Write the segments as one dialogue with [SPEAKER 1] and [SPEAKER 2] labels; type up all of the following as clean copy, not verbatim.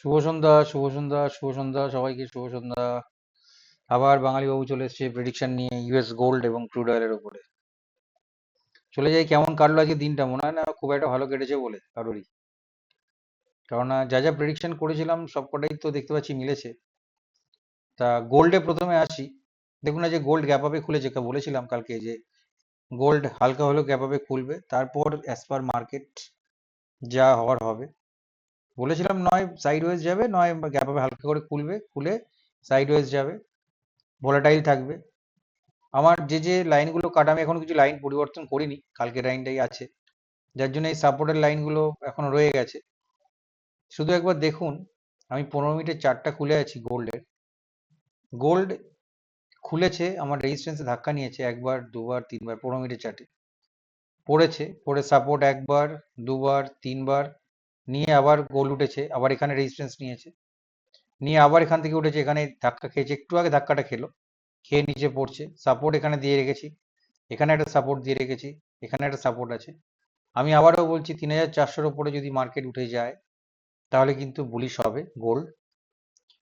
[SPEAKER 1] শুভ সন্ধ্যা, শুভ সন্ধ্যা, শুভ সন্ধ্যা, সবাইকে শুভ সন্ধ্যা। আবার বাঙালি বাবু চলে এসেছে প্রেডিকশন নিয়ে ইউএস গোল্ড এবং ক্রুড অয়েলের উপরে। চলে যাই, কেমন কাটলো আজকে দিনটা? মনে হয় না খুব একটা ভালো কেটেছে বলে কারোরই। কারণ যা যা প্রেডিকশন করেছিলাম সবকটাই তো দেখতে পাচ্ছি মিলেছে। তা গোল্ডে প্রথমে আসি। দেখুন না যে গোল্ড গ্যাপ আপে খুলেছে, বলেছিলাম কালকে যে গোল্ড হালকা হলেও গ্যাপ আপে খুলবে, তারপর অ্যাজ পার মার্কেট যা হওয়ার হবে। বলেছিলাম নয় সাইড ওয়েজ যাবে, নয় গ্যাপ আপে হালকা করে খুলবে, খুলে সাইড ওয়েজ যাবে, ভোলাটাইল থাকবে। আমার যে যে লাইনগুলো কাটা, আমি এখনো কিছু লাইন পরিবর্তন করিনি, কালকের লাইনটাই আছে, যার জন্য এই সাপোর্টের লাইনগুলো এখনো রয়ে গেছে। শুধু একবার দেখুন, আমি 15 মিনিটের চার্টটা খুলে আছি গোল্ডের। গোল্ড খুলেছে, আমার রেজিস্ট্যান্সে ধাক্কা নিয়েছে একবার, দুবার, তিনবার 15 মিনিটের চার্টে পড়েছে, পড়ে সাপোর্ট একবার, দুবার, তিনবার নিয়ে আবার গোল্ড উঠেছে, আবার এখানে রেজিস্ট্যান্স নিয়েছে, নিয়ে আবার এখান থেকে উঠেছে, এখানে ধাক্কা খেয়েছে, একটু আগে ধাক্কাটা খেলো, খেয়ে নিচে পড়ছে, সাপোর্ট এখানে দিয়ে রেখেছি, এখানে একটা সাপোর্ট দিয়ে রেখেছি, এখানে একটা সাপোর্ট আছে। আমি আবারও বলছি 3400-র উপরে যদি মার্কেট উঠে যায় তাহলে কিন্তু বুলিশ হবে গোল্ড।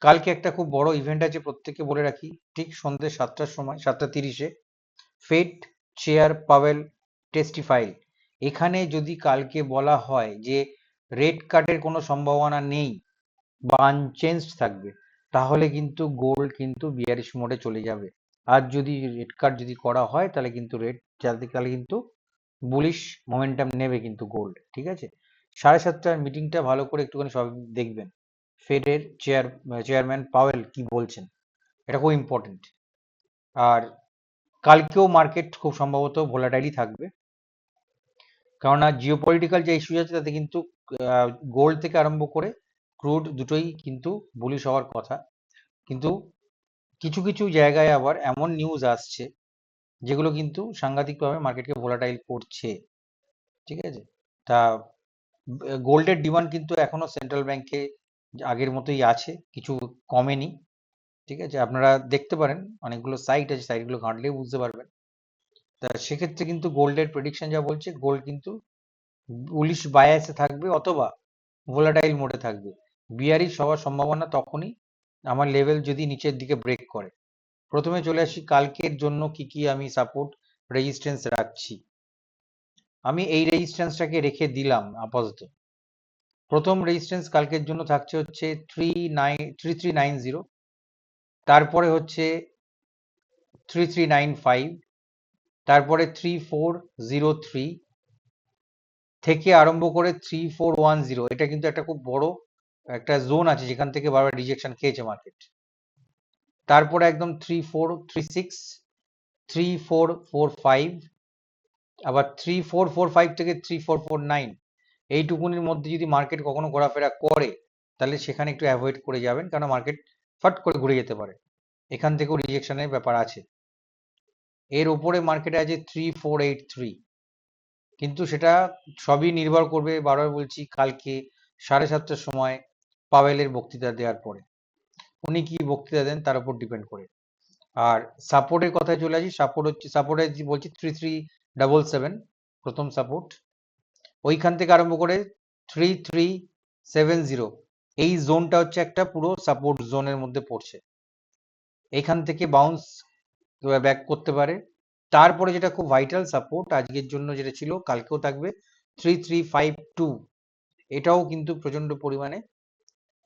[SPEAKER 1] কালকে একটা খুব বড় ইভেন্ট আছে, প্রত্যেককে বলে রাখি, ঠিক সন্ধ্যে 7টার সময়, 7টা 30-এ ফেড চেয়ার পাওয়েল টেস্টিফাই। এখানে যদি কালকে বলা হয় যে রেট কাটের কোনো সম্ভাবনা নেই বা আনচেঞ্জড থাকবে, তাহলে কিন্তু গোল্ড কিন্তু বিয়ারিশ মোডে চলে যাবে। আর যদি রেট কাট যদি করা হয় তাহলে কিন্তু তাহলে কিন্তু বুলিশ মোমেন্টাম নেবে কিন্তু গোল্ড, ঠিক আছে? 7:30টার মিটিংটা ভালো করে একটুখানি সব দেখবেন, ফেডের চেয়ারম্যান পাওয়েল কি বলছেন, এটা খুব ইম্পর্টেন্ট। আর কালকেও মার্কেট খুব সম্ভবত ভোলাটাইলই থাকবে, কেননা জিওপলিটিক্যাল যে ইস্যু আছে তাতে কিন্তু গোল্ড থেকে আরম্ভ করে ক্রুড দুটোই কিন্তু বুলিশ হওয়ার কথা। কিন্তু কিছু কিছু জায়গায় আবার এমন নিউজ আসছে যেগুলো কিন্তু সাংঘাতিকভাবে মার্কেটকে ভোলাটাইল করছে, ঠিক আছে? তা গোল্ডের ডিমান্ড কিন্তু এখনো সেন্ট্রাল ব্যাংকে আগের মতোই আছে, কিছু কমেনি, ঠিক আছে? আপনারা দেখতে পারেন, অনেকগুলো সাইট আছে, সাইটগুলো ঘাঁটলেই বুঝতে পারবেন। তা সেক্ষেত্রে কিন্তু গোল্ডের প্রেডিকশন যা বলছে, গোল্ড কিন্তু বুলিশ বায়াসে থাকবে অথবা ভোলাটাইল মোডে থাকবে। বিয়ারিশ হওয়ার সম্ভাবনা তখনই আমার লেভেল যদি নিচের দিকে ব্রেক করে। প্রথমে চলে আসি কালকের জন্য কি কি আমি সাপোর্ট রেজিস্ট্যান্স রাখছি। আমি এই রেজিস্ট্যান্সটাকে রেখে দিলাম আপাতত। প্রথম রেজিস্ট্যান্স কালকের জন্য থাকছে হচ্ছে 3390, তারপরে হচ্ছে 3395, তারপরে 3403 থেকে আরম্ভ করে 3410। এটা কিন্তু একটা খুব বড় একটা জোন আছে যেখান থেকে বারবার রিজেকশন খেয়েছে মার্কেট। তারপরে একদম 3436, 3445, আবার 3445 থেকে 3449, এইটুকুনির মধ্যে যদি মার্কেট কখনো ঘোরাফেরা করে তাহলে সেখানে একটু অ্যাভয়েড করে যাবেন, কারণ মার্কেট ফট করে ঘুরে যেতে পারে, এখান থেকেও রিজেকশনের ব্যাপার আছে। এর উপরে মার্কেটে আছে 3483, কিন্তু সেটা সবই নির্ভর করবে, বারবার বলছি, কালকে 7:30টার সময় পাওয়েলের বক্তৃতা দেওয়ার পরে উনি কি বক্তৃতা দেন তার উপর ডিপেন্ড করে। আর সাপোর্টের কথায় চলে আসি, সাপোর্টে বলছি 3377 প্রথম সাপোর্ট, ওইখান থেকে আরম্ভ করে 3370, এই জোনটা হচ্ছে একটা পুরো সাপোর্ট জোনের মধ্যে পড়ছে, এখান থেকে বাউন্স ব্যাক করতে পারে। তারপরে যেটা খুব ভাইটাল সাপোর্ট আজকের জন্য যেটা ছিল, কালকেও থাকবে, 3352, এটাও কিন্তু প্রচন্ড পরিমাণে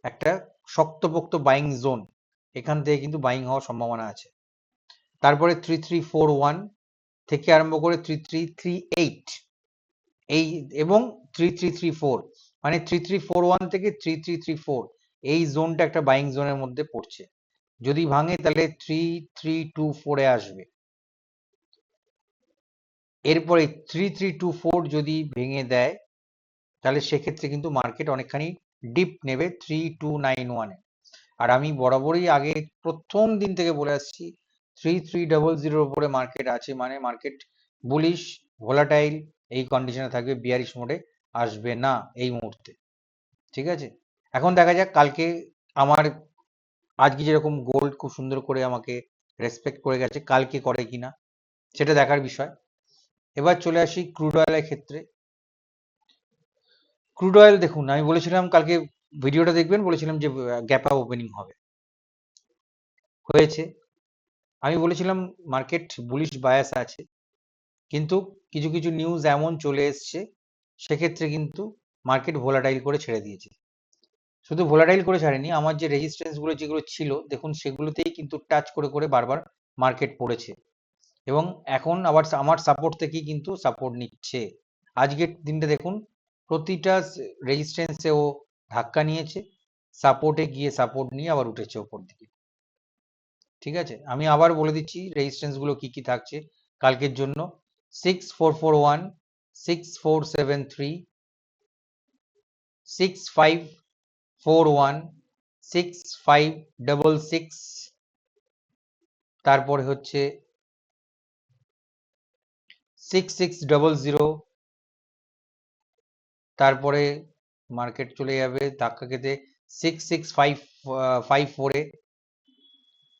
[SPEAKER 1] একটা শক্তপোক্ত বাইং জোন, এখান থেকে কিন্তু বাইং হওয়ার সম্ভাবনা আছে। তারপরে 3341 থেকে আরম্ভ করে 3338, এই এবং 3334, মানে 3341 থেকে 3334, এই জোনটা একটা বাইং জোনের মধ্যে পড়ছে। যদি ভাঙে তাহলে 3324-এ আসবে। এরপরে 3324 যদি ভেঙে দেয় তাহলে সেক্ষেত্রে কিন্তু মার্কেট অনেকখানি ডিপ নেবে 3291-এ। আর আমি বরাবরই আগে প্রথম দিন থেকে বলে আসছি, 3300-এর উপরে মার্কেট আছে মানে মার্কেট বুলিশ ভোলাটাইল এই কন্ডিশনে থাকবে, বিয়ারিশ মোডে আসবে না এই মুহূর্তে, ঠিক আছে? এখন দেখা যাক কালকে আমার, আজকে যেরকম গোল্ড খুব সুন্দর করে আমাকে রেসপেক্ট করে গেছে, কালকে করে কিনা সেটা দেখার বিষয়। এবার চলে আসি ক্রুড অয়েলের ক্ষেত্রে। ক্রুড অয়েল দেখুন, আমি বলেছিলাম কালকে ভিডিওটা দেখবেন, বলেছিলাম যে গ্যাপ আপ ওপেনিং হবে, হয়েছে। আমি বলেছিলাম মার্কেট বুলিশ বায়াস আছে, কিন্তু কিছু কিছু নিউজ এমন চলে এসছে, সেক্ষেত্রে কিন্তু মার্কেট ভোলাটাইল করে ছেড়ে দিয়েছে। শুধু ভোলাটাইল করে ছাড়েনি, আমার যে রেজিস্ট্যান্স গুলো যেগুলো ছিল দেখুন, সেগুলোতেই কিন্তু টাচ করে করে বারবার মার্কেট পড়েছে, এবং এখন আবার আমার সাপোর্ট থেকেই কিন্তু সাপোর্ট নিচ্ছে। আজকের দিনটা দেখুন, প্রতিটা রেজিস্ট্যান্সে ও ধাক্কা নিয়েছে, সাপোর্টে গিয়ে সাপোর্ট নিয়ে আবার উঠেছে ওপর দিকে। ঠিক আছে, আমি আবার বলে দিচ্ছি রেজিস্ট্যান্স গুলো কি কি থাকছে কালকের জন্য। 6441, 6473, 6541, 6566, তারপরে হচ্ছে 6600, তারপরে মার্কেট চলে যাবে ধাক্কা খেতে 6654-এ।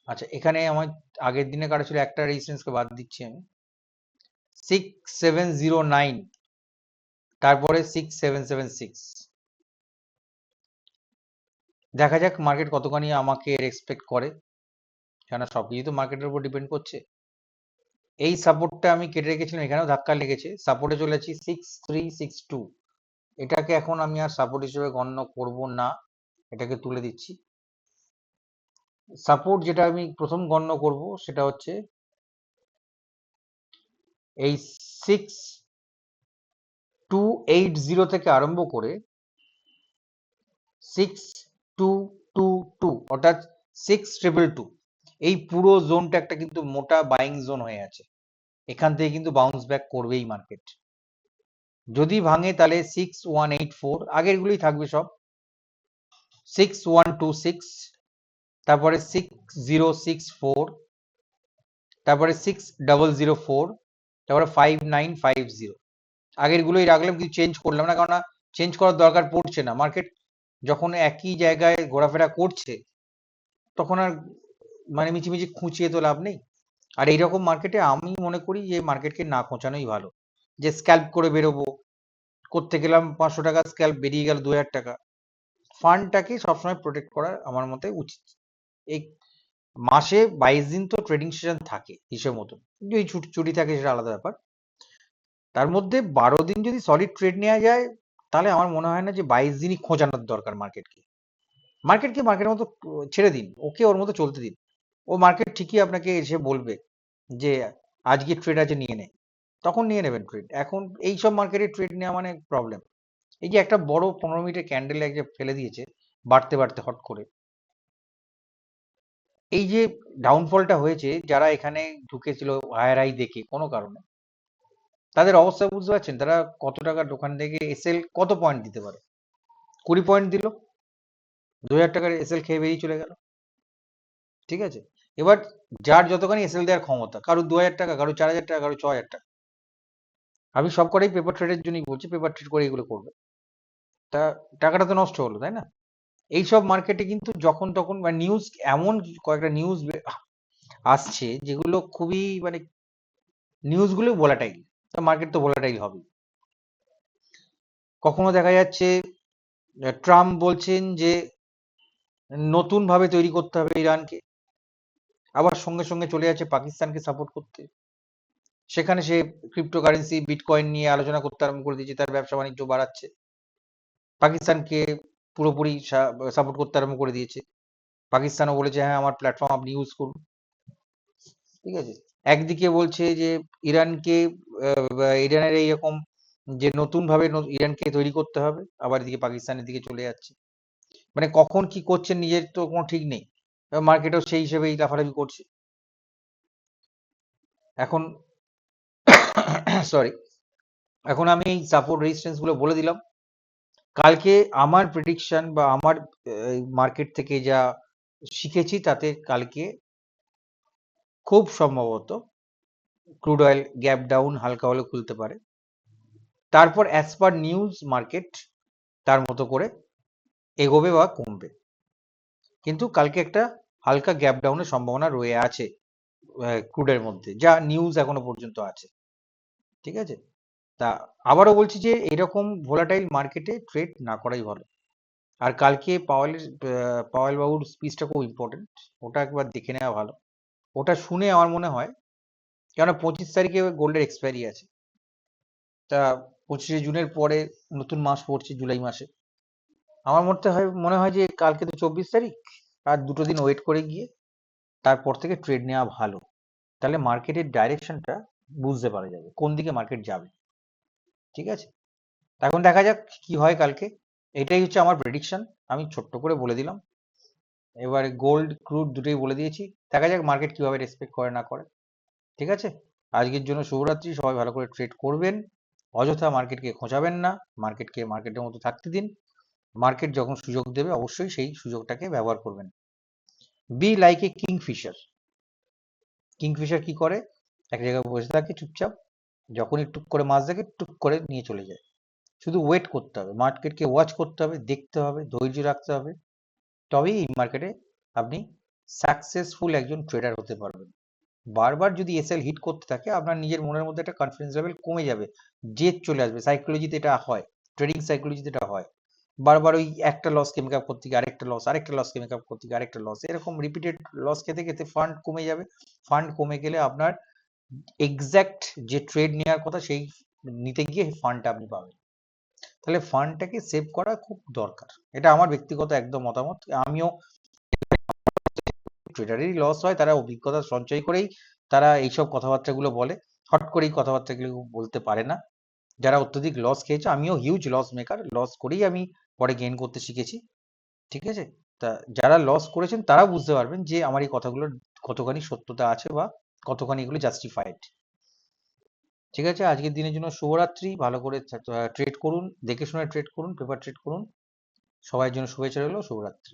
[SPEAKER 1] আচ্ছা, এখানে আমার আগের দিনে কাটা ছিল একটা রেজিস্ট্যান্সকে বাদ দিচ্ছি আমি, 6709, তারপরে 6776। দেখা যাক মার্কেট কতখানি আমাকে রেসপেক্ট করে, কেন সবকিছু তো মার্কেটের উপর ডিপেন্ড করছে। এই সাপোর্টটা আমি কেটে রেখেছিলাম, এখানেও ধাক্কা লেগেছে, সাপোর্টে চলে যাচ্ছি 6362। এটাকে এখন আমি আর সাপোর্ট হিসেবে গণ্য করব না, এটাকে তুলে দিচ্ছি। সাপোর্ট যেটা আমি প্রথম গণ্য করব সেটা হচ্ছে এই 6280 থেকে আরম্ভ করে 6222, অর্থাৎ 6222, এই পুরো জোনটা একটা কিন্তু মোটা বাইং জোন হয়ে আছে। এখান থেকে কিন্তু বাউন্স ব্যাক করবেই মার্কেট। যদি ভাঙে তাহলে 6184, আগেরগুলোই থাকবে সব, 6126, তারপরে 6064, তারপরে 6004, তারপরে 5950। আগেরগুলোই রাখলাম, কিছু চেঞ্জ করলাম না, কারণ চেঞ্জ করার দরকার পড়ছে না। মার্কেট যখন একই জায়গায় ঘোরাফেরা করছে, তখন আর মানে মিছিমিছি খুঁচিয়ে তো লাভ নেই। আর এইরকম মার্কেটে আমি মনে করি যে মার্কেটকে না খোঁচানোই ভালো। যে স্ক্যাল্প করে বেরোবো, করতে গেলাম 500 টাকা স্ক্যাল্প, বেরিয়ে গেল 2000 টাকা। ফান্ডটাকে সবসময় প্রোটেক্ট করা আমার মতে উচিত। এই মাসে 22 দিন তো ট্রেডিং সেশন থাকে হিসেব মতন, যদি ছুটি থাকে সেটা আলাদা ব্যাপার। তার মধ্যে 12 দিন যদি সলিড ট্রেড নেওয়া যায়, তাহলে আমার মনে হয় না যে 22 দিনই খোঁচানোর দরকার মার্কেটকে। মার্কেটের মতো ছেড়ে দিন, ওকে ওর মতো চলতে দিন। ও মার্কেট ঠিকই আপনাকে এসে বলবে যে আজকে ট্রেড আছে, নিয়ে নে, তখন নিয়ে নেবেন ট্রেড। এখন এই সব মার্কেটে ট্রেড নেওয়া মানে প্রবলেম। এই যে একটা বড় 15 মিনিটের ক্যান্ডেল এক যে ফেলে দিয়েছে বাড়তে বাড়তে হট করে, এই যে ডাউনফলটা হয়েছে, যারা এখানে ঢুকেছিল হায়ার হাই দেখে কোনো কারণে, তাদের অবস্থা বুঝতে পারছেন? তারা কত টাকার দোকান থেকে এসএল কত পয়েন্ট দিতে পারে? 20 পয়েন্ট দিল, 2000 টাকার এসএল খেয়ে বেরিয়ে চলে গেল। ঠিক আছে, এবার যার যতখানি এসএল দেওয়ার ক্ষমতা, কারো 2000 টাকা, কারো 4000 টাকা, কারো 6000 টাকা। আমি সব কটাই পেপার ট্রেডের জন্যই বলছি, পেপার ট্রেড করে এগুলো করবে। তা টাকাটা তো নষ্ট হলো, তাই না? এইসব মার্কেটে কিন্তু যখন তখন নিউজ, এমন কয়েকটা নিউজ আসছে যেগুলো খুবই মানে নিউজগুলো ভোলাটাইল, তা মার্কেট তো ভোলাটাইল হবে। কখনো দেখা যাচ্ছে ট্রাম্প বলছেন যে নতুন ভাবে তৈরি করতে হবে ইরানকে, আবার সঙ্গে সঙ্গে চলে যাচ্ছে পাকিস্তানকে সাপোর্ট করতে। সেখানে সে ক্রিপ্টোকারেন্সি বিটকয়েন নিয়ে আলোচনা করতে আরম্ভ করে দিয়েছে, তার ব্যবসা বাণিজ্য বাড়াচ্ছে। পাকিস্তানকে পুরোপুরি সাপোর্ট করতে আরম্ভ করে দিয়েছে। পাকিস্তানও বলেছে হ্যাঁ, আমার প্ল্যাটফর্ম আপনি ইউজ করুন। ঠিক আছে, একদিকে বলছে যে ইরানকে ইরানের এইরকম যে নতুন ভাবে ইরানকে তৈরি করতে হবে, আবার এদিকে পাকিস্তানের দিকে চলে যাচ্ছে। মানে কখন কি করছেন নিজের তো কোনো ঠিক নেই, মার্কেটও সেই হিসেবেই লাফালাফি করছে এখন। সরি, এখন আমি এই সাপোর্ট রেজিস্ট্যান্স গুলো বলে দিলাম। কালকে আমার প্রেডিকশন বা আমার মার্কেট থেকে যা শিখেছি, তাতে কালকে খুব সম্ভবত ক্রুড অয়েল গ্যাপ ডাউন হালকা হলে খুলতে পারে, তারপর অ্যাজ পার নিউজ মার্কেট তার মতো করে এগোবে বা কমবে। কিন্তু কালকে একটা হালকা গ্যাপ ডাউনের সম্ভাবনা রয়ে আছে ক্রুডের মধ্যে, যা নিউজ এখনো পর্যন্ত আছে। ঠিক আছে, তা আবারও বলছি যে এরকম ভোলাটাইল মার্কেটে ট্রেড না করাই ভালো। আর কালকে পাওয়েল বাবুর স্পিচটা খুব ইম্পর্টেন্ট, ওটা একবার দেখে নেওয়া ভালো। ওটা শুনে আমার মনে হয়, কেননা 25 তারিখে গোল্ডের এক্সপায়ারি আছে, তা 25শে জুনের পরে নতুন মাস পড়ছে জুলাই মাসে। আমার মনে হয় যে কালকে তো 24 তারিখ, আর 2টো দিন ওয়েট করে গিয়ে তারপর থেকে ট্রেড নেওয়া ভালো। তাহলে মার্কেটের ডাইরেকশনটা বুঝতে পারা যাবে, কোন দিকে মার্কেট যাবে। ঠিক আছে, এখন দেখা যাক কি হয় কালকে। এটাই হচ্ছে আমার প্রেডিকশন, আমি ছোট্ট করে বলে দিলাম। এবারে গোল্ড ক্রুড দুটোই বলে দিয়েছি, দেখা যাক মার্কেট কিভাবে রেসপেক্ট করে না করে। ঠিক আছে, আজকের জন্য শুভরাত্রি, সবাই ভালো করে ট্রেড করবেন, অযথা মার্কেটকে খোঁচাবেন না, মার্কেটকে মার্কেটের মতো থাকতে দিন। মার্কেট যখন সুযোগ দেবে অবশ্যই সেই সুযোগটাকে ব্যবহার করবেন। Be like a Kingfisher. Kingfisher কি করে, এক জায়গায় বসে থাকে চুপচাপ, যখনই টুক করে মাছ দেখে টুক করে নিয়ে চলে যায়। শুধু ওয়েট করতে হবে, মার্কেটকে ওয়াচ করতে হবে, দেখতে হবে, ধৈর্য রাখতে হবে, তবেই এই মার্কেটে আপনি সাকসেসফুল একজন ট্রেডার হতে পারবেন। বারবার যদি এসএল হিট করতে থাকে, আপনার নিজের মনের মধ্যে একটা কনফিডেন্স লেভেল কমে যাবে, জেদ চলে আসবে। সাইকোলজিতে এটা হয়, ট্রেডিং সাইকোলজিতে এটা হয়। বারবার ওই একটা লসকে মেকআপ করতে গিয়ে আরেকটা লস, আরেকটা লসকে মেকআপ করতে গিয়ে আরেকটা লস, এরকম রিপিটেড লস খেতে খেতে ফান্ড কমে যাবে। ফান্ড কমে গেলে আপনার এক্স্যাক্ট যে ট্রেড নেওয়ার কথা সেই নিতে গিয়ে ফান্ডটা আপনি পাবেন। তাহলে ফান্ডটাকে সেভ করা খুব দরকার, এটা আমার ব্যক্তিগত একদম মতামত। আমিও, ট্রেডারেরই লস হয়, তারা অভিজ্ঞতা সঞ্চয় করেই তারা এইসব কথাবার্তাগুলো বলে, হট করেই কথাবার্তাগুলো বলতে পারে না। যারা অত্যধিক লস খেয়েছে, আমিও হিউজ লস মেকার, লস করেই আমি পরে গেইন করতে শিখেছি। ঠিক আছে, তা যারা লস করেছেন তারা বুঝতে পারবেন যে আমার এই কথাগুলোর কতখানি সত্যতা আছে বা কতখানি এগুলো জাস্টিফাইড। ঠিক আছে, আজকের দিনের জন্য শুভরাত্রি, ভালো করে ট্রেড করুন, দেখে শুনে ট্রেড করুন, পেপার ট্রেড করুন। সবার জন্য শুভেচ্ছা রইল, শুভরাত্রি।